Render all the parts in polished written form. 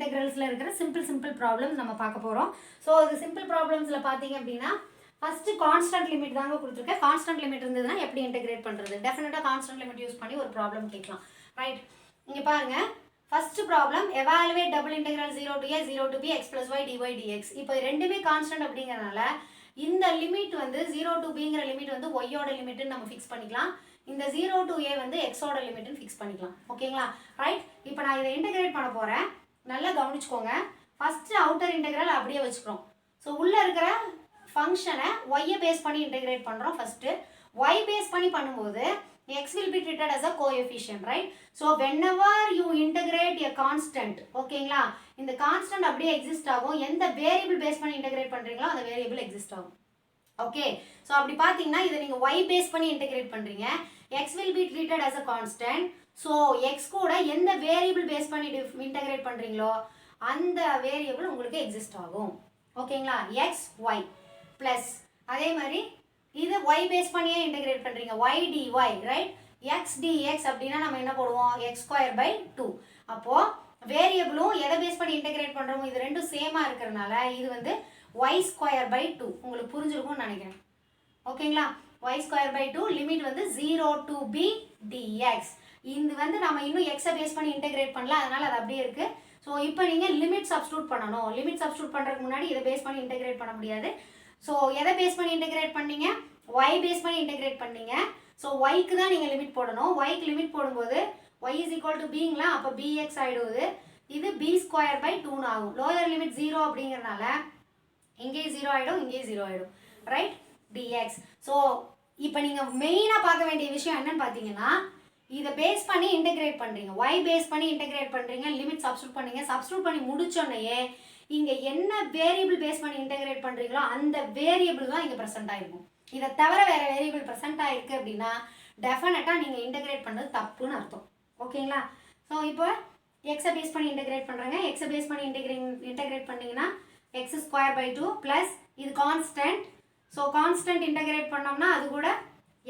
இன்டெகிரல்ஸில் இருக்கிற simple problems நம்ம பார்க்க போகிறோம். ஸோ அது சிம்பிள் ப்ராப்ளம்ஸில் பார்த்தீங்க அப்படின்னா ஃபஸ்ட்டு கான்ஸ்டன்ட் லிமிட் தாங்க கொடுத்துருக்கேன். கான்ஸ்டன்ட் லிமிட் இருந்ததுன்னா எப்படி இன்டெகிரேட் பண்ணுறது, டெஃபினட்டாக கான்ஸ்டன்ட் லிமிட் யூஸ் பண்ணி ஒரு ப்ராப்ளம் கேட்கலாம். ரைட், இங்கே பாருங்கள், first problem evaluate double integral 0 to a 0 to b x plus y dy dx. இப்போ ரெண்டுமே கான்ஸ்டன்ட் அப்படிங்கிறனால இந்த லிமிட் வந்து 0 to bங்கிற லிமிட் வந்து ஒய்யோட லிமிட்னு நம்ம ஃபிக்ஸ் பண்ணிக்கலாம். இந்த 0 to a வந்து எக்ஸோட லிமிட்னு ஃபிக்ஸ் பண்ணிக்கலாம். ஓகேங்களா? ரைட், இப்போ நான் இதை இன்டெகிரேட் பண்ண போகிறேன். நல்லா கவனிச்சுக்கோங்க. ஃபஸ்ட்டு அவுட்டர் இன்டெகிரல் அப்படியே வச்சுக்கிறோம். ஸோ உள்ளே இருக்கிற ஃபங்க்ஷனை ஒய்யை பேஸ் பண்ணி இன்டெகிரேட் பண்ணுறோம். ஃபஸ்ட்டு ஒய் பேஸ் பண்ணி பண்ணும்போது x will be treated as a coefficient, right? So whenever you integrate a constant, ஓகேங்களா, இந்த கான்ஸ்டன்ட் அப்படியே எக்ஸிஸ்ட் ஆகும். எந்த வேரியபிள் பேஸ் பண்ணி இன்டெகிரேட் பண்ணுறீங்களோ அந்த வேரியபிள் எக்ஸிஸ்ட் ஆகும். ஓகே, ஸோ அப்படி பார்த்தீங்கன்னா இதை நீங்கள் y பேஸ் பண்ணி இன்டெகிரேட் பண்ணுறீங்க. x will be treated as a constant. So x கூட எந்த வேரியபிள் பேஸ் பண்ணி இன்டெகிரேட் பண்ணுறீங்களோ அந்த வேரியபிள் உங்களுக்கு எக்ஸிஸ்ட் ஆகும். ஓகேங்களா? x y ப்ளஸ் அதே மாதிரி இது y பேஸ் பண்ணியே இன்டெகிரேட் பண்ணுறீங்க, y dy, right? x dx அப்படின்னா நம்ம என்ன போடுவோம், x²/2. அப்போது வேரியபிளும் எதை பேஸ் பண்ணி இன்டெகிரேட் பண்ணுறோமோ இது ரெண்டும் சேமாக இருக்கிறதுனால இது வந்து y²/2. உங்களுக்கு புரிஞ்சிருக்கும்னு நினைக்கிறேன். ஓகேங்களா? y²/2 லிமிட் வந்து 0 to b dx. இது வந்து நம்ம இன்னும் எக்ஸை பேஸ் பண்ணி இன்டெகிரேட் பண்ணல, அதனால் அது அப்படியே இருக்குது. ஸோ இப்போ நீங்கள் லிமிட் சப்ஸ்டியூட் பண்ணணும். லிமிட் சப்ஸ்டியூட் பண்ணுறதுக்கு முன்னாடி இதை பேஸ் பண்ணி இன்டெகிரேட் பண்ண முடியாது. ஸோ எதை பேஸ் பண்ணி இன்டெகிரேட் பண்ணீங்க, ஒய் பேஸ் பண்ணி இன்டெகிரேட் பண்ணீங்க. ஸோ ஒய்க்கு தான் நீங்கள் லிமிட் போடணும். ஒய்க்கு லிமிட் போடும்போது ஒய் இஸ் ஈக்குவல் டு பிங்களா, அப்போ பிஎக்ஸ் ஆகிடுவது. இது b²/2 ஆகும். லோயர் லிமிட் 0 அப்படிங்கிறனால இங்கேயும் 0 ஆகிடும், இங்கேயும் 0 ஆகிடும், ரைட்? டிஎக்ஸ். ஸோ இப்போ நீங்கள் மெயினாக பார்க்க வேண்டிய விஷயம் என்னன்னு பார்த்தீங்கன்னா இதை பேஸ் பண்ணி இன்டெகிரேட் பண்ணுறீங்க, ஒய் பேஸ் பண்ணி இன்டெகிரேட் பண்ணுறீங்க, லிமிட் சப்ஸ்டியூட் பண்ணீங்க. சப்ஸ்டியூட் பண்ணி முடிச்சோடனே இங்கே என்ன வேரியபிள் பேஸ் பண்ணி இன்டெகிரேட் பண்ணுறீங்களோ அந்த வேரியபிள் தான் இங்கே ப்ரெசென்ட் ஆகிருக்கும். இதை தவிர வேறு வேரியபிள் ப்ரெசென்ட் ஆகிருக்கு அப்படின்னா டெஃபினட்டாக நீங்கள் இன்டெகிரேட் பண்ணது தப்புன்னு அர்த்தம். ஓகேங்களா? ஸோ இப்போ எக்ஸை பேஸ் பண்ணி இன்டெகிரேட் பண்ணுறாங்க. எக்ஸை பேஸ் பண்ணி இன்டெகிரேட் பண்ணிங்கன்னா x²/2 ப்ளஸ் இது கான்ஸ்டன்ட். ஸோ கான்ஸ்டன்ட் இன்டெகிரேட் பண்ணோம்னா அது கூட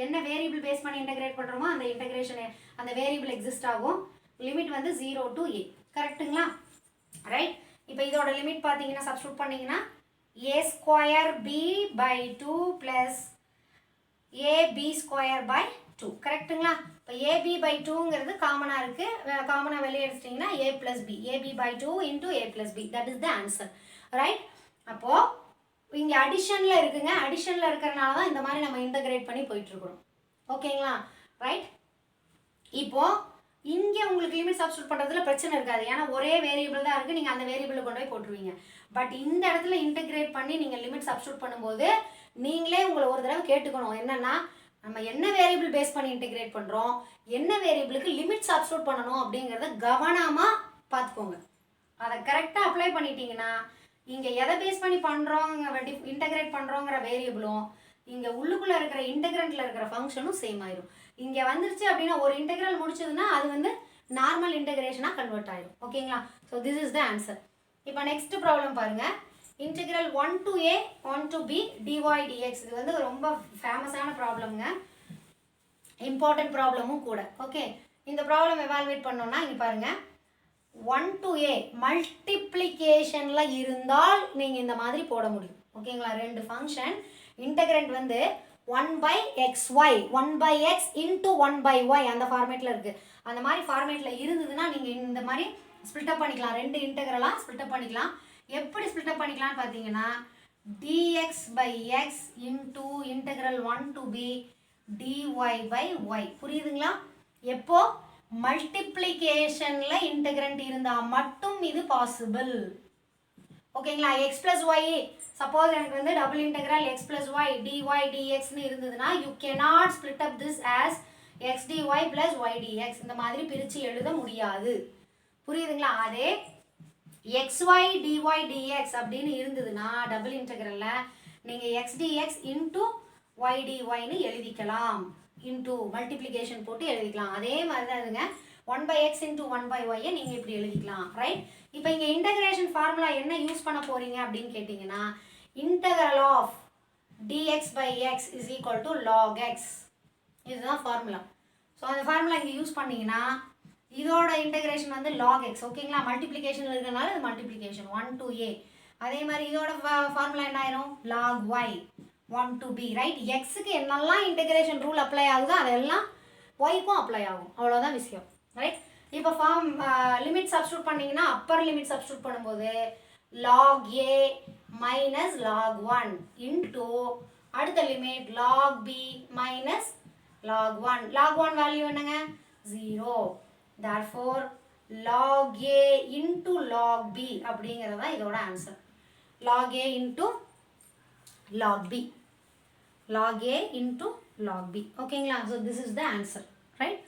என்ன வேரியபிள் பேஸ் பண்ணி இன்டெகிரேட் பண்ணுறோமோ அந்த இன்டெகிரேஷன் அந்த வேரியபிள் எக்ஸிஸ்ட் ஆகும். லிமிட் வந்து 0 to a. கரெக்டுங்களா? ரைட், இப்போ இதோட லிமிட் பார்த்தீங்கன்னா சப்ஸ்டியூட் பண்ணிங்கன்னா a²b/2 ப்ளஸ் ab²/2. கரெக்டுங்களா? இப்போ ab/2ங்கிறது காமனாக இருக்குது. காமனாக வெளியே எடுத்துட்டிங்கன்னா a + b, ab/2 × a + b. That is the answer, right? அப்போது இங்கே அடிஷனில் இருக்குங்க. அடிஷனில் இருக்கிறனால தான் இந்த மாதிரி நம்ம இன்டெகிரேட் பண்ணி போயிட்டுருக்குறோம். ஓகேங்களா? ரைட், இப்போது இங்கே உங்களுக்கு லிமிட் சப்ஸ்டியூட் பண்ணுறதுல பிரச்சனை இருக்காது. ஏன்னா ஒரே வேரியபிள் தான் இருக்குது, நீங்கள் அந்த வேரியபிளில் கொண்டு போய் போட்டுருவீங்க. பட் இந்த இடத்துல இன்டெகிரேட் பண்ணி நீங்கள் லிமிட் சப்ஸ்டியூட் பண்ணும்போது நீங்களே உங்களை ஒரு தடவை கேட்டுக்கணும், என்னென்னா நம்ம என்ன வேரியபிள் பேஸ் பண்ணி இன்டெகிரேட் பண்ணுறோம், என்ன வேரியபிளுக்கு லிமிட் சப்ஸ்டியூட் பண்ணணும் அப்படிங்கிறத கவனமாக பார்த்துக்கோங்க. அதை கரெக்டாக அப்ளை பண்ணிட்டீங்கன்னா இங்கே எதை பேஸ் பண்ணி பண்ணுறோங்க இன்டெகிரேட் பண்ணுறோங்கிற வேரியபிளும் இங்கே உள்ளுக்குள்ளே இருக்கிற இன்டெகிரண்ட்டில் இருக்கிற ஃபங்க்ஷனும் சேம் ஆயிடும். இங்கே வந்துருச்சு அப்படின்னா ஒரு இன்டெகிரல் முடிச்சதுன்னா அது வந்து நார்மல் இன்டெகிரேஷனாக கன்வெர்ட் ஆகிடும். ஓகேங்களா? So this is the answer. இப்போ நெக்ஸ்ட் ப்ராப்ளம் பாருங்கள். Integral 1 to a 1 to b dy dx. இது வந்து ரொம்ப ஃபேமஸான ப்ராப்ளம்ங்க, இம்பார்ட்டன்ட் ப்ராப்ளமும் கூட. ஓகே, இந்த ப்ராப்ளம் எவாலுவேட் பண்ணோம்னா இங்கே பாருங்கள், 1 to a மல்டிப்ளிகேஷனில் இருந்தால் நீங்கள் இந்த மாதிரி போட முடியும். ஓகேங்களா? ரெண்டு ஃபங்க்ஷன் இன்டெகிரண்ட் வந்து 1/xy 1/x × 1/y அந்த ஃபார்மேட்டில் இருக்குது. அந்த மாதிரி ஃபார்மேட்டில் இருந்ததுன்னா நீங்கள் இந்த மாதிரி ஸ்ப்ளிட்டப் பண்ணிக்கலாம். ரெண்டு இன்டெகிரலாக ஸ்ப்ளிட்டப் பண்ணிக்கலாம். எப்படி ஸ்ப்ளிட்டப் பண்ணிக்கலாம்னு பார்த்தீங்கன்னா dx/x × integral 1 to b dy/y. புரியுதுங்களா? எப்போ மல்டிப்ளிகேஷனில் இன்டெகிரண்ட் இருந்தால் மட்டும் இது பாசிபிள். ஓகேங்களா? x + y, சப்போஸ் எனக்கு வந்து double integral x + y dy dxன்னு இருந்ததுன்னா you cannot split up this as x dy + y dx. இந்த மாதிரி பிரித்து எழுத முடியாது. புரியுதுங்களா? அதே xy dy dx அப்படின்னு இருந்ததுன்னா டபுள் இன்டெகிரலில் நீங்கள் x dx × y dyன்னு எழுதிக்கலாம். இன்டூ மல்டிப்ளிகேஷன் போட்டு எழுதிக்கலாம். அதே மாதிரி தான் இதுங்க 1/x × 1/y நீங்கள் இப்படி எழுதிக்கலாம். ரைட், இப்போ இங்கே இன்டெகிரேஷன் ஃபார்முலா என்ன யூஸ் பண்ண போகிறீங்க அப்படின்னு கேட்டிங்கன்னா integral of dx/x is equal to log x. இதுதான் ஃபார்முலா. ஸோ அந்த ஃபார்முலா இங்கே யூஸ் பண்ணிங்கன்னா இதோட இன்டெகிரேஷன் வந்து log x. ஓகேங்களா, மல்டிப்ளிகேஷன் இருக்கிறதுனால இது மல்டிப்ளிகேஷன் 1 to a. அதே மாதிரி இதோட ஃபார்முலா என்ன ஆயிரும், log y 1 to b. Right, எக்ஸுக்கு என்னெல்லாம் இன்டெகிரேஷன் ரூல் அப்ளை ஆகுதோ அதெல்லாம் ஒய்க்கும் அப்ளை ஆகும். அவ்வளோதான் விஷயம். ரைட், இப்போ லிமிட் சப்ஸ்டியூட் பண்ணிங்கன்னா அப்பர் லிமிட் சப்ஸ்டியூட் பண்ணும்போது log a minus log 1 into அடுத்த limit log b minus log 1. log 1 value என்னங்க, 0. therefore log a into log b அப்படிங்கிறது தான் இதோட answer. log a into log b. log a into log b. ஓகேங்களா, so this is the answer. Right,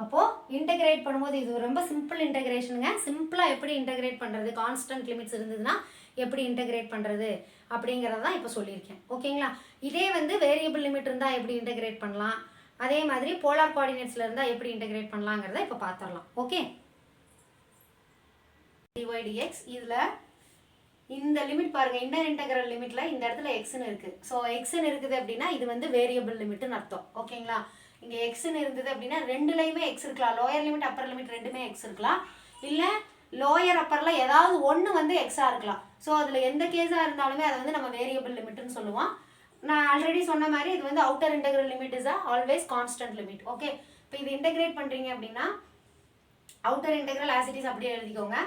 அப்போது integrate பண்ணும்போது இது ரொம்ப simple இன்டெகிரேஷனுங்க. சிம்பிளாக எப்படி இன்டெகிரேட் பண்ணுறது, கான்ஸ்டன்ட் லிமிட்ஸ் இருந்ததுன்னா எப்படி இன்டெகிரேட் பண்ணுறது அப்படிங்கிறத தான் இப்போ சொல்லியிருக்கேன். ஓகேங்களா, இதே வந்து வேரியபிள் லிமிட் இருந்தால் எப்படி இன்டெகிரேட் பண்ணலாம், அதே மாதிரி போலார் கோஆர்டினேட்ஸில் இருந்தால் எப்படி இன்டெகிரேட் பண்ணலாங்கிறத இப்போ பார்த்துடலாம். ஓகே, dy dx இதில் இந்த லிமிட் பாருங்கள், இன்னர் இன்டெகிரல் லிமிட்டில் இந்த இடத்துல எக்ஸ்ன்னு இருக்குது. ஸோ எக்ஸ்ன்னு இருக்குது அப்படின்னா இது வந்து வேரியபிள் லிமிட்னு அர்த்தம். ஓகேங்களா, இங்கே எக்ஸ்ன்னு இருந்தது அப்படின்னா ரெண்டுலையுமே எக்ஸ் இருக்கலாம். லோயர் லிமிட் அப்பர் லிமிட் ரெண்டுமே எக்ஸ் இருக்கலாம், இல்லை லோயர் அப்பரில் ஏதாவது ஒன்று வந்து எக்ஸாக இருக்கலாம். ஸோ அதில் எந்த கேஸாக இருந்தாலுமே அதை வந்து நம்ம வேரியபிள் லிமிட்னு சொல்லுவோம். நான் ஆல்ரெடி சொன்ன மாதிரி இது வந்து outer integral limit is always constant limit. Okay, இப்போ இது இன்டெகிரேட் பண்ணுறீங்க அப்படின்னா outer integral as it is அப்படியே எழுதிக்கோங்க.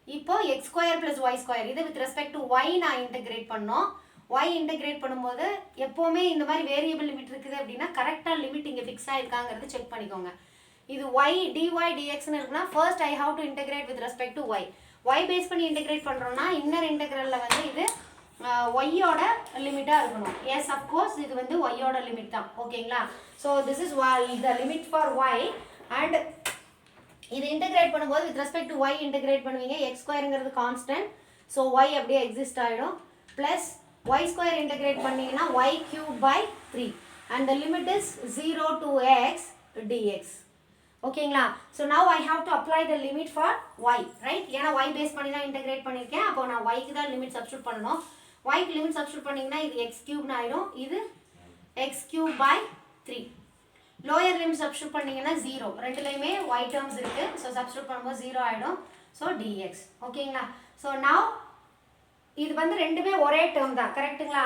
இப்போ x square plus y square இது வித் ரெஸ்பெக்ட் டு ஒய் நான் இன்டெகிரேட் பண்ணோம். ஒய் இன்டெகிரேட் பண்ணும்போது எப்போவுமே இந்த மாதிரி வேரியபிள் லிமிட் இருக்குது அப்படின்னா கரெக்டாக லிமிட் இங்கே ஃபிக்ஸ் ஆகிருக்காங்கிறது செக் பண்ணிக்கோங்க. இது ஒய் டிஒய் டிஎக்ஸ்னு இருக்குன்னா first I have to integrate with respect to y. Y base பண்ணி இன்டெகிரேட் பண்ணுறோன்னா இன்னர் இன்டெகிரலில் வந்து இது ஒய்யோட லிமிட்டாக இருக்கணும். எஸ், அஃப்கோர்ஸ் இது வந்து ஒய்யோட லிமிட் தான். ஓகேங்களா, so this is the limit for y. And இது இன்டெகிரேட் பண்ணும்போது with respect to y integrate பண்ணுவீங்க. எக்ஸ் ஸ்கொயருங்கிறது கான்ஸ்டன்ட், ஸோ ஒய் அப்படியே எக்ஸிஸ்ட் ஆகிடும். ப்ளஸ் ஒய் ஸ்கொயர் இன்டெகிரேட் பண்ணிங்கன்னா y cube by 3 and the limit is 0 to x dx. ஓகேங்களா, so now I have to apply the limit for y. Right, ஏன்னா y base பண்ணி தான் integrate பண்ணியிருக்கேன். அப்போ நான் ஒய்க்கு தான் லிமிட் சப்ஸ்டியூட் பண்ணணும். ஒய்க்கு லிமிட் சப்ஸ்டியூட் பண்ணிங்கன்னா இது எக்ஸ் கியூப்னு ஆகிடும், இது x cube by 3. Lower limit substitute பண்ணிங்கன்னா 0. ரெண்டுலேயுமே ஒய் டேர்ம்ஸ் இருக்குது, ஸோ சப்ஸ்டியூட் பண்ணும்போது 0 ஆகிடும். So dx. ஓகேங்களா, ஸோ நவ் இது வந்து ரெண்டுமே ஒரே டேர்ம் தான். கரெக்டுங்களா,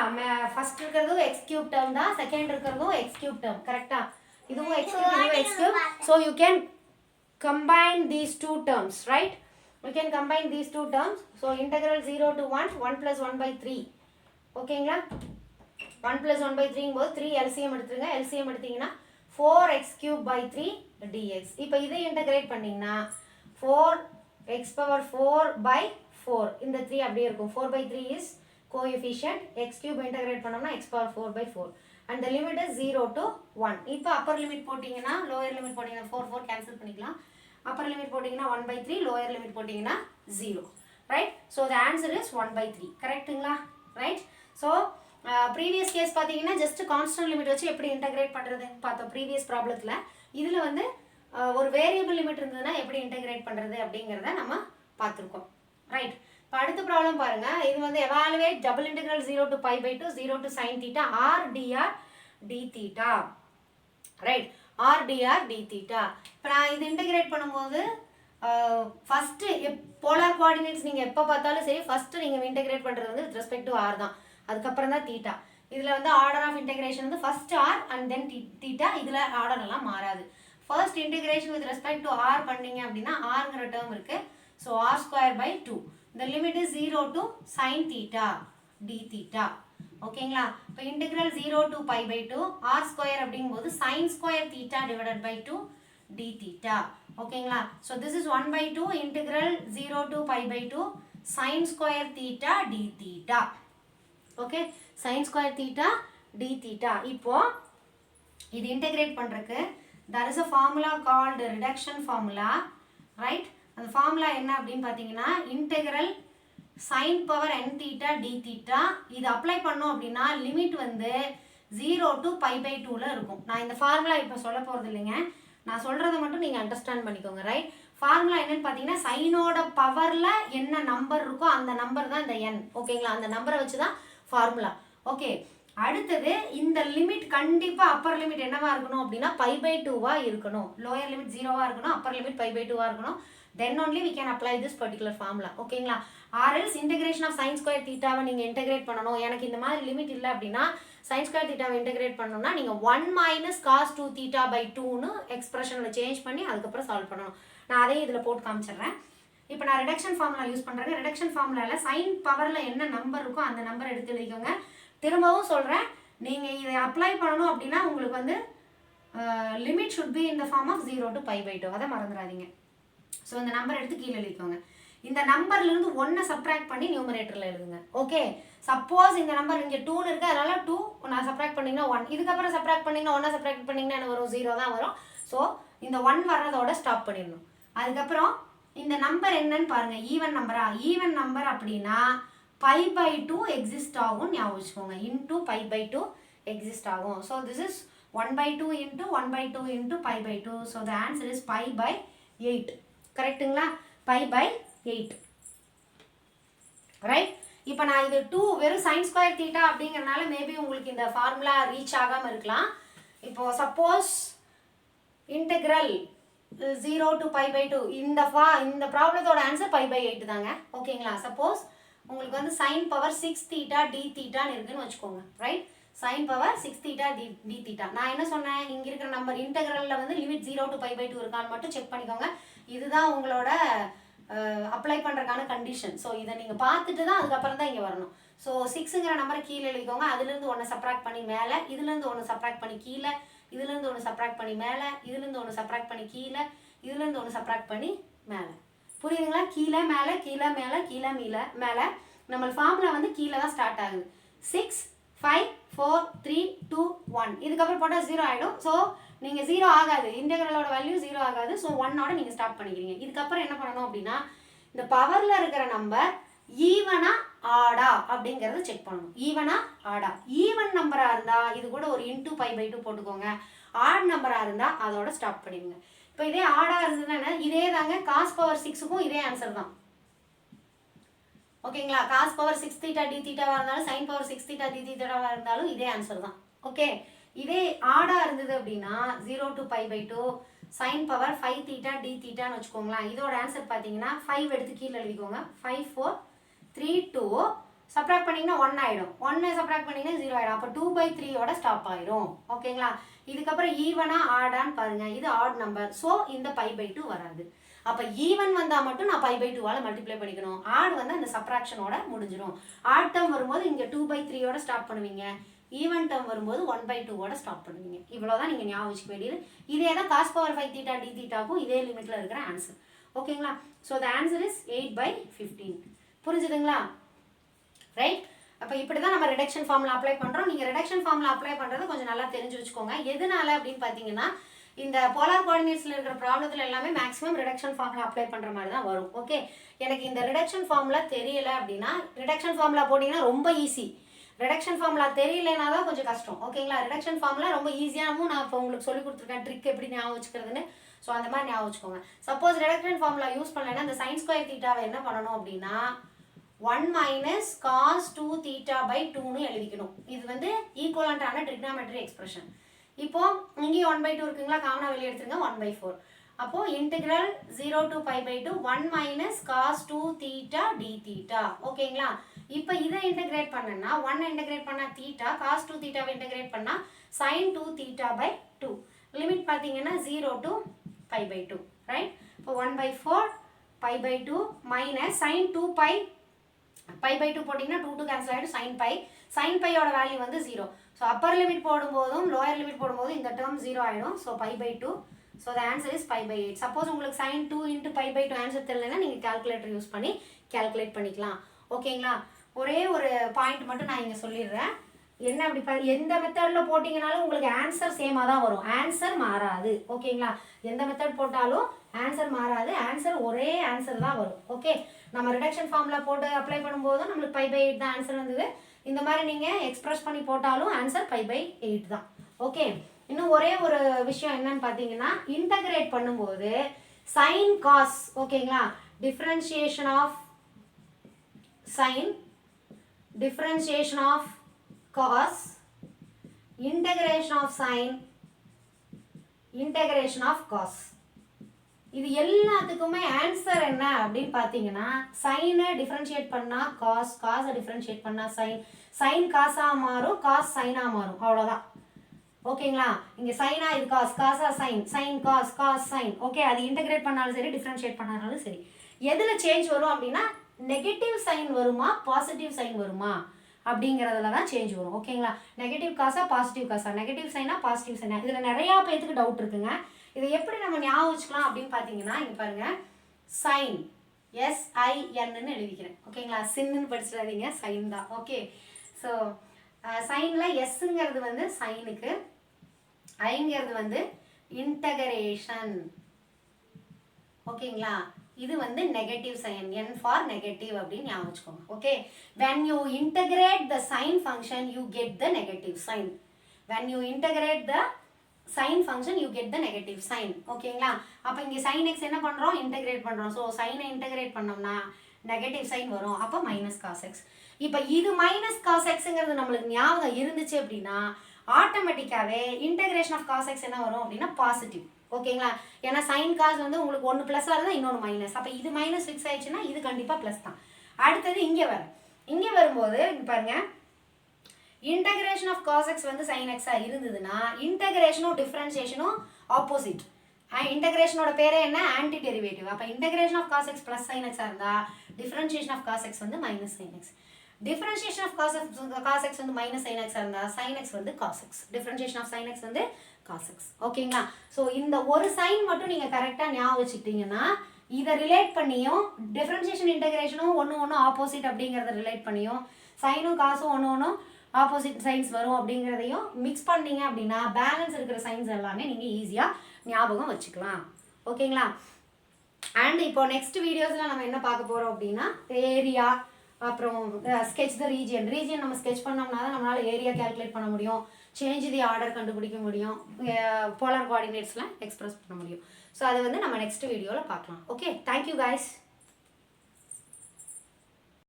ஃபர்ஸ்ட் இருக்கிறதும் எக்ஸ் கியூப் டேர்ம் தான், செகண்ட் இருக்கிறதும் எக்ஸ் கியூப் டேர்ம். கரெக்டாக, இதுவும் எக்ஸ் கியூப், இதுவும் x cube. So you can combine these two terms, right? We can combine these two terms. So integral 0 to 1 plus 1 by 3. ஓகேங்களா, 1 plus 1 by 3 போது 3 LCM எடுத்துருங்க. LCM எடுத்தீங்கன்னா 4x cube by 3 dx. இப்போ இதை integrate பண்ணிங்கன்னா 4x power 4 by 4. இந்த 3 அப்படியே இருக்கும். 4 by 3 is coefficient. x cube integrate பண்ணோம்னா x power 4 by 4. And the limit is 0 to 1. இப்போ upper limit போட்டிங்கன்னா lower limit போட்டிங்கன்னா 4 cancel பண்ணிக்கலாம். upper limit போட்டிங்கன்னா 1 by 3, lower limit போட்டிங்கன்னா 0. Right? So the answer is 1 by 3. கரெக்ட்டுங்களா? Right? So previous case பார்த்தீங்கன்னா just constant limit வச்சு எப்படி இன்டெகிரேட் பண்ணுறது பார்த்தோம் ப்ரீவியஸ் ப்ராப்ளத்தில். இதில் வந்து ஒரு வேரியபிள் லிமிட் இருந்ததுன்னா எப்படி இன்டெகிரேட் பண்ணுறது அப்படிங்கிறத நம்ம பார்த்துருக்கோம். ரைட், இப்போ அடுத்த ப்ராப்ளம் பாருங்கள். இது வந்து evaluate double integral 0 to pi by 2 0 to sin theta r dr d theta. Right, r dr d theta. இப்போ நான் இது இன்டெகிரேட் பண்ணும்போது ஃபஸ்ட்டு போலார் கோஆர்டினேட்ஸ் நீங்கள் எப்போ பார்த்தாலும் சரி ஃபஸ்ட்டு நீங்கள் இன்டெகிரேட் பண்ணுறது வந்து வித் ரெஸ்பெக்ட் டு ஆர் தான், அதுக்கப்புறம் தான் தீட்டா. இதில் வந்து ஆர்டர் ஆஃப் இன்டெகிரேஷன் வந்து first r and then theta. இதில் ஆர்டர் எல்லாம் மாறாது. First integration with respect to r பண்ணீங்க அப்படின்னா ஆர்ங்கிற டேர்ம் இருக்குது. So r square by 2. The limit is 0 to sin theta d theta. ஓகேங்களா, இப்போ integral 0 to pi by 2 r square அப்படிங்கும்போது sin square theta divided by 2 d theta. ஓகேங்களா, so this is 1 by 2 integral 0 to pi by 2 sin square theta d theta. Okay, sin square theta d theta. இப்போ இது integrate பண்ணுறதுக்கு there is a formula called reduction formula. Right, அந்த formula என்ன அப்படின்னு பார்த்தீங்கன்னா integral sine power n theta d theta. இது apply பண்ணோம் அப்படின்னா லிமிட் வந்து 0 to pi by 2ல இருக்கும். நான் இந்த ஃபார்முலா இப்போ சொல்ல போகிறது இல்லைங்க, நான் சொல்கிறத மட்டும் நீங்கள் அண்டர்ஸ்டாண்ட் பண்ணிக்கோங்க. ரைட், ஃபார்முலா என்னன்னு பார்த்தீங்கன்னா சைனோட பவரில் என்ன நம்பர் இருக்கோ அந்த நம்பர் தான் இந்த n. ஓகேங்களா, அந்த நம்பரை வச்சு தான் ஃபார்முலா. ஓகே, அடுத்தது இந்த லிமிட் கண்டிப்பாக அப்பர் லிமிட் என்னவா இருக்கணும் அப்படின்னா π/2 இருக்கணும். லோயர் லிமிட் 0 இருக்கணும், அப்பர் லிமிட் π/2 இருக்கணும். Then only we can apply this particular formula. ஓகேங்களா? or else integration of sin square theta நீங்கள் இன்டெகிரேட் பண்ணணும். எனக்கு இந்த மாதிரி லிமிட் இல்லை அப்படின்னா sin square theta இன்டெகிரேட் பண்ணணும்னா நீங்கள் 1 - cos 2 theta/2ன்னு எக்ஸ்பிரஷனில் சேஞ்ச் பண்ணி அதுக்கப்புறம் சால்வ் பண்ணணும். நான் அதையும் இதில் போட்டு காமிச்சிடுறேன். இப்போ நான் ரிடக்ஷன் ஃபார்முலா யூஸ் பண்ணுறேன். ரிடக்ஷன் ஃபார்முலாவில் சைன் பவரில் என்ன நம்பர் இருக்கோ அந்த நம்பர் எடுத்து எழுதிக்கோங்க. திரும்பவும் சொல்கிறேன், நீங்கள் இதை அப்ளை பண்ணணும் அப்படின்னா உங்களுக்கு வந்து limit should be in the form of 0 to π/2. அதை மறந்துடாதீங்க. ஸோ இந்த நம்பர் எடுத்து கீழே எழுதிக்கோங்க. இந்த நம்பர்லேருந்து 1 சப்ராக்ட் பண்ணி நியூமரேட்டரில் எழுதுங்க. ஓகே, சப்போஸ் இந்த நம்பர் இங்கே 2 இருக்குது, அதனால 2 நான் சப்ராக்ட் பண்ணிங்கன்னா 1, இதுக்கப்புறம் சப்ராக்ட் பண்ணிங்கன்னா 1 சப்ராக்ட் பண்ணிங்கன்னா என்ன வரும்? 0 தான் வரும். ஸோ இந்த 1 வர்றதோட ஸ்டாப் பண்ணிடணும். அதுக்கப்புறம் இந்த நம்பர் என்னன்னு பாருங்கள், ஈவன் நம்பரா? ஈவன் நம்பர் அப்படின்னா π/2 எக்ஸிஸ்ட் ஆகும். ஞாபகம் வச்சுக்கோங்க, இன்டூ π/2 எக்ஸிஸ்ட் ஆகும். So this is 1/2 into 1/2 into π/2. So the answer is π/8. கரெக்டுங்களா? π/8. ரைட். இப்போ நான் இது 2 வெறும் sin square theta அப்படிங்கிறனால மேபி உங்களுக்கு இந்த ஃபார்முலா ரீச் ஆகாமல் இருக்கலாம். இப்போ சப்போஸ் இன்டெக்ரல் 0 to π/2 இந்த ப்ராப்ளத்தோட ஆன்சர் π/8 தாங்க. ஓகேங்களா? சப்போஸ் உங்களுக்கு வந்து sin பவர் 6 theta d thetaன்னு இருக்குன்னு வச்சுக்கோங்க. Right, sin power 6 theta d theta. நான் என்ன சொன்னேன், இங்கே இருக்கிற நம்பர் இன்டெக்ரலில் வந்து லிமிட் 0 to π/2 இருக்கான்னு மட்டும் செக் பண்ணிக்கோங்க. இதுதான் உங்களோட அப்ளை பண்ணுறதுக்கான கண்டிஷன். ஸோ இதை நீங்கள் பார்த்துட்டு தான் அதுக்கப்புறம் தான் இங்கே வரணும். ஸோ 6ங்கிற நம்பரை கீழே எழுதிக்கோங்க. அதுலேருந்து 1 சப்ராக்ட் பண்ணி மேலே, இதுலேருந்து 1 சப்ராக்ட் பண்ணி கீழே, இதுலேருந்து 1 சப்ராக்ட் பண்ணி மேலே, இதுலேருந்து 1 சப்ராக்ட் பண்ணி கீழே, இதுலேருந்து 1 சப்ராக்ட் பண்ணி மேலே. புரியுதுங்களா? கீழே மேலே, கீழே மேலே, கீழே மேலே. நம்ம ஃபார்முலா வந்து கீழே தான் ஸ்டார்ட் ஆகுது. 6 5 4 3 2 1. இதுக்கப்புறம் போட்டால் 0 ஆகிடும். ஸோ நீங்கள் 0 ஆகாது, இன்டெக்ரலோட வேல்யூ 0 ஆகாது. ஸோ 1ஓட நீங்கள் ஸ்டாப் பண்ணிக்கிறீங்க. இதுக்கப்புறம் என்ன பண்ணணும் அப்படின்னா இந்த பவரில் இருக்கிற நம்பர் ஈவனா ஆடா அப்படிங்கிறத செக் பண்ணணும். ஈவனா ஆடா? ஈவன் நம்பராக இருந்தால் இது கூட ஒரு இன்டூ π/2 போட்டுக்கோங்க. ஆட் நம்பராக இருந்தால் அதோட ஸ்டாப் பண்ணிடுங்க. இப்போ இதே ஆடா இருந்ததுன்னா இதே தாங்க காஸ் பவர் 6க்கும் இதே ஆன்சர் தான். ஓகேங்களா? காஸ் பவர் 6 theta d thetaவாக இருந்தாலும் சைன் பவர் 6 theta d thetaவாக இருந்தாலும் இதே ஆன்சர் தான். ஓகே, இதே ஆடா இருந்தது அப்படின்னா 0 to π/2 sine power 5 theta d thetaன்னு வச்சுக்கோங்களேன். இதோட ஆன்சர் பார்த்தீங்கன்னா 5 எடுத்து கீழே எழுதிக்கோங்க. 5 4 3 2 சப்ராக்ட் பண்ணிங்கன்னா 1 ஆகிடும். 1 சப்ராக்ட் பண்ணிங்கன்னா 0 ஆகிடும். அப்போ 2/3ஓட ஸ்டாப் ஆகிடும். ஓகேங்களா? இதுக்கப்புறம் ஈவனா ஆடான்னு பாருங்க, இது ஆட் நம்பர். ஸோ இந்த π/2 வராது. அப்போ ஈவன் வந்தால் மட்டும் நான் π/2ஆல் மல்டிப்ளை பண்ணிக்கணும். ஆட் வந்து அந்த சப்ராக்ஷனோட முடிஞ்சிடும். ஆட் டேர்ம் வரும்போது இங்கே 2/3ஓட ஸ்டாப் பண்ணுவீங்க. ஈவன் டேர்ம் வரும்போது 1/2ஓட ஸ்டாப் பண்ணுவீங்க. இவ்வளோதான் நீங்கள் ஞாபகம் வச்சுக்க வேண்டியது. இதே தான் காஸ் பவர் 5 theta d thetaக்கும் இதே லிமிட்டில் இருக்கிற ஆன்சர். ஓகேங்களா? So the answer is 8/15. புரிஞ்சுதுங்களா? ரைட். அப்போ இப்படி தான் நம்ம ரிடக்ஷன் ஃபார்முலா அப்ளை பண்ணுறோம். நீங்கள் ரிடக்ஷன் ஃபார்முலா அப்ளை பண்ணுறது கொஞ்சம் நல்லா தெரிஞ்சு வச்சுக்கோங்க. எதனால அப்படின்னு பார்த்தீங்கன்னா இந்த போலார் கோஆர்டினேட்ஸில் இருக்கிற ப்ராப்ளத்தில் எல்லாமே மேக்ஸிமம் ரிடக்ஷன் ஃபார்முலா அப்ளை பண்ணுற மாதிரி தான் வரும். ஓகே, எனக்கு இந்த ரிடக்ஷன் ஃபார்முலா தெரியல அப்படின்னா ரிடக்ஷன் ஃபார்முலா போட்டிங்கன்னா ரொம்ப ஈஸி. ரிடக்ஷன் ஃபார்முலா தெரியலனா தான் கொஞ்சம் கஷ்டம். ஓகேங்களா? ரிடக்ஷன் ஃபார்முலா ரொம்ப ஈஸியாகவும் நான் இப்போ உங்களுக்கு சொல்லி கொடுத்துருக்கேன் ட்ரிக் எப்படி ஞாபகம் வச்சுக்கிறதுன்னு. ஸோ அந்த மாதிரி ஞாபகம் வச்சுக்கோங்க. சப்போஸ் ரிடக்ஷன் ஃபார்முலா யூஸ் பண்ணலைன்னா இந்த sin square thetaவை என்ன பண்ணணும் அப்படின்னா 1 - cos 2 theta/2ன்னு எழுதிக்கணும். இது வந்து ஈக்குவலண்டான ட்ரிக்னாமெட்ரி எக்ஸ்பிரஷன். இப்போ இங்கேயும் 1/2 இருக்குங்களா, காமனாக வெளியே எடுத்துருங்க. 1/4. அப்போது integral 0 to π/2 1 - cos 2 theta d theta. ஓகேங்களா? இப்போ இதை இன்டெகிரேட் பண்ணனா 1 இன்டெகிரேட் பண்ணால் தீட்டா, காஸ் 2 தீட்டாவை இன்டெகிரேட் பண்ணால் sin 2 theta/2. லிமிட் பார்த்தீங்கன்னா 0 to π/2. ரைட். இப்போ 1/4 π/2 மைனஸ் sin 2π π/2 போட்டிங்கன்னா 2 கேன்சல் ஆகிடும். sin πயோட வேல்யூ வந்து 0. ஸோ அப்பர் லிமிட் போடும்போதும் லோயர் லிமிட் போடும்போதும் இந்த டேர்ம் 0 ஆகிடும். So π/2. So the answer is π/8. Suppose உங்களுக்கு sin 2 × π/2 ஆன்சர் தெரியலன்னா நீங்கள் கால்குலேட்டர் யூஸ் பண்ணி கால்குலேட் பண்ணிக்கலாம். ஓகேங்களா? ஒரே ஒரு பாயிண்ட் மட்டும் நான் இங்கே சொல்லிடுறேன். என்ன அப்படி எந்த மெத்தடில் போட்டிங்கனாலும் உங்களுக்கு ஆன்சர் சேமாக தான் வரும். ஆன்சர் மாறாது. ஓகேங்களா? எந்த மெத்தட் போட்டாலும் ஆன்சர் மாறாது. ஆன்சர் ஒரே ஆன்சர் தான் வரும். ஓகே, நம்ம ரிடக்ஷன் ஃபார்முலா போட்டு அப்ளை பண்ணும்போதும் நம்மளுக்கு π/8 தான் ஆன்சர் வந்தது. இந்த மாதிரி நீங்கள் எக்ஸ்பிரஸ் பண்ணி போட்டாலும் ஆன்சர் π/8 தான். ஓகே, இன்னும் ஒரே ஒரு விஷயம் என்னன்னு பார்த்தீங்கன்னா இன்டகிரேட் பண்ணும்போது சைன் காஸ், ஓகேங்களா, differentiation of sine, differentiation of cos integration of sin, integration of cos. இது எல்லாத்துக்குமே ஆன்சர் என்ன அப்படின்னு பார்த்தீங்கன்னா சைனை டிஃப்ரென்ஷியேட் பண்ணால் காஸ், காஸை டிஃப்ரென்ஷியேட் பண்ணால் சைன், சைன் காசாக மாறும், காஸ் சைனாக மாறும், அவ்வளோதான். ஓகேங்களா? இங்கே சைனா இது காஸ், காசா sine, sine cos, cos sine. Okay, அது இன்டெகிரேட் பண்ணாலும் சரி, டிஃப்ரென்ஷியேட் பண்ணாலும் சரி. எதில் சேஞ்ச் வரும் அப்படின்னா நெகட்டிவ் சைன் வருமா பாசிட்டிவ் சைன் வருமா அப்படிங்கிறதுல தான் சேஞ்ச் வரும். ஓகேங்களா? நெகட்டிவ் காசா பாசிட்டிவ் காசா, நெகட்டிவ் சைனா பாசிட்டிவ் சைனா, இதில் நிறையா பேத்துக்கு டவுட் இருக்குங்க. இதை எப்படி நம்ம ஞாபகம் வச்சுக்கலாம் அப்படின்னு பார்த்தீங்கன்னா இங்கே பாருங்கள், சைன் SINன்னு எழுதிக்கிறேன். ஓகேங்களா? சின்னு படிச்சிடாதீங்க, சைன் தான். ஓகே, ஸோ சைனில் எஸ்ஸுங்கிறது வந்து சைனுக்கு, ஐங்கிறது வந்து இன்டகரேஷன். ஓகேங்களா? இது வந்து negative sine, N for negative அப்படின்னு ஞாபகம் வச்சுக்கோங்க. Okay, when you integrate the sine function you get the negative sign. When you integrate the sin function you get the negative sign. ஓகேங்களா? அப்போ இங்கே sin x என்ன பண்ணுறோம், இன்டெகிரேட் பண்ணுறோம். So சைனை இன்டெகிரேட் பண்ணோம்னா நெகட்டிவ் சைன் வரும், அப்போ மைனஸ் காஸ் எக்ஸ். இப்போ இது மைனஸ் காஸ் எக்ஸுங்கிறது நம்மளுக்கு ஞாபகம் இருந்துச்சு அப்படின்னா ஆட்டோமேட்டிக்காகவே இன்டெகிரேஷன் ஆஃப் காஸ் எக்ஸ் என்ன வரும் அப்படின்னா பாசிட்டிவ். ஓகேங்களா? ஏன்னா சைன் காஸ் வந்து உங்களுக்கு ஒன்று ப்ளஸ்ஸாக இருந்தால் இன்னொன்று மைனஸ், அப்போ இது மைனஸ் ஃபிக்ஸ் ஆயிடுச்சுன்னா இது கண்டிப்பாக ப்ளஸ் தான். அடுத்தது இங்கே வரும், இங்கே வரும்போது இங்கே பாருங்கள், இன்டகிரேஷன் ஆஃப் காஸ் எக்ஸ் வந்து சைன் எக்ஸாக இருந்ததுன்னா இன்டகிரேஷனும் டிஃப்ரென்சியேஷனும் ஆப்போசிட். இன்டகிரேஷனோட பேரே என்ன, ஆன்டி டெரிவேட்டிவ். அப்போ integration of cos x plus sine எக்ஸாக இருந்தால் டிஃப்ரென்சியேஷன் ஆஃப் காஸ் எக்ஸ் வந்து minus sine x. Differentiation of cos x வந்து மைனஸ் சைன் எக்ஸாக இருந்தால் சைன் எக்ஸ் வந்து cos x. Differentiation of sine x வந்து காஸ் எக்ஸ். ஓகேங்களா? ஸோ இந்த ஒரு சைன் மட்டும் நீங்கள் கரெக்டாக ஞாபகம் வச்சுக்கிட்டீங்கன்னா இதை ரிலேட் பண்ணியும் டிஃப்ரென்சியேஷன் இன்டகிரேஷனும் ஒன்று ஆப்போசிட் அப்படிங்கிறத ரிலேட் பண்ணியும் சைனும் காசும் ஒன்று ஆப்போசிட் சைன்ஸ் வரும் அப்படிங்கிறதையும் மிக்ஸ் பண்ணீங்க அப்படின்னா பேலன்ஸ் இருக்கிற சைன்ஸ் எல்லாமே நீங்கள் ஈஸியாக ஞாபகம் வச்சுக்கலாம். ஓகேங்களா? அண்ட் இப்போ நெக்ஸ்ட் வீடியோஸில் நம்ம என்ன பார்க்க போகிறோம் அப்படின்னா ஏரியா, அப்புறம் ஸ்கெட்ச் த ரீஜியன். ரீஜியன் நம்ம ஸ்கெட்ச் பண்ணோம்னா தான் நம்மளால் ஏரியா கேல்குலேட் பண்ண முடியும், சேஞ்ச் தி ஆர்டர் கண்டுபிடிக்க முடியும், போலார் கோஆர்டினேட்ஸ்லாம் எக்ஸ்பிரஸ் பண்ண முடியும். ஸோ அதை வந்து நம்ம நெக்ஸ்ட் வீடியோவில் பார்க்கலாம். Okay, thank you guys.